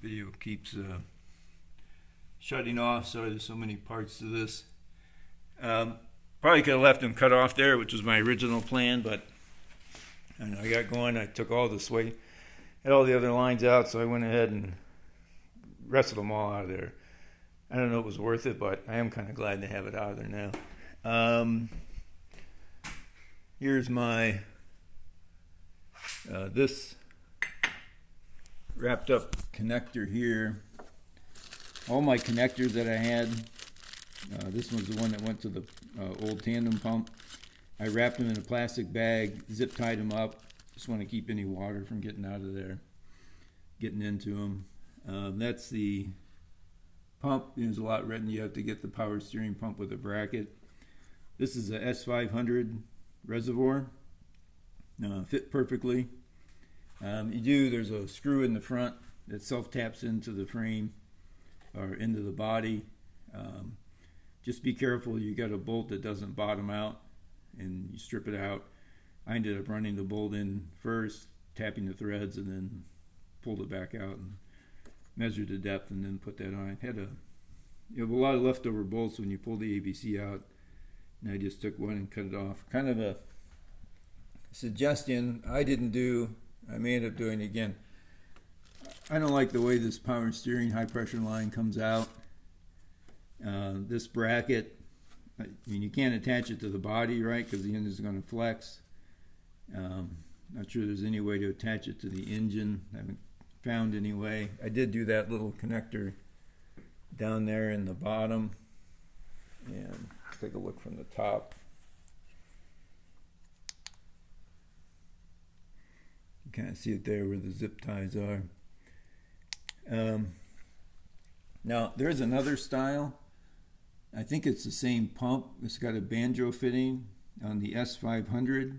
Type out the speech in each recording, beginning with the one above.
video keeps shutting off. Sorry, there's so many parts to this. Probably could have left them cut off there, which was my original plan, but I got going. I took all the sway, had all the other lines out, so I went ahead and wrestled them all out of there. I don't know if it was worth it, but I am kind of glad to have it out of there now. Here's my this wrapped up connector here. All my connectors that I had, this one's the one that went to the old tandem pump. I wrapped them in a plastic bag, zip tied them up. Just want to keep any water from getting out of there, getting into them. That's the pump. There's a lot written. You have to get the power steering pump with a bracket. This is a S500 reservoir. Fit perfectly. There's a screw in the front that self-taps into the frame or into the body. Just be careful, you got a bolt that doesn't bottom out and you strip it out. I ended up running the bolt in first, tapping the threads, and then pulled it back out and measured the depth and then put that on. You have a lot of leftover bolts when you pull the ABC out, and I just took one and cut it off. Kind of a suggestion I didn't do, I may end up doing it again. I don't like the way this power steering high pressure line comes out. This bracket, I mean, you can't attach it to the body, right, because the engine is going to flex. Not sure there's any way to attach it to the engine. I haven't found any way. I did do that little connector down there in the bottom, and take a look from the top. You kind of see it there where the zip ties are. Now there's another style. I think it's the same pump. It's got a banjo fitting on the S500,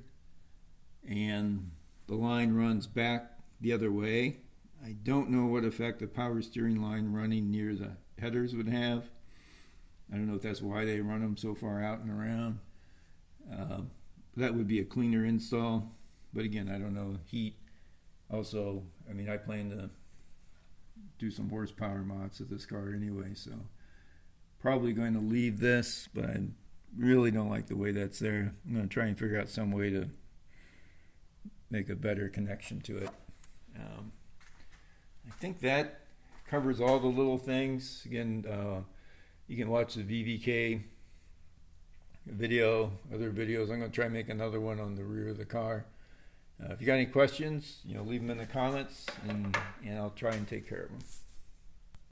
and the line runs back the other way. I don't know what effect the power steering line running near the headers would have. I don't know if that's why they run them so far out and around. That would be a cleaner install, but again, I don't know. Heat. Also, I mean, I plan to do some horsepower mods to this car anyway, so probably going to leave this, but I really don't like the way that's there. I'm going to try and figure out some way to make a better connection to it. I think that covers all the little things. Again, you can watch the VVK video, other videos. I'm going to try and make another one on the rear of the car. If you got any questions, leave them in the comments, and I'll try and take care of them.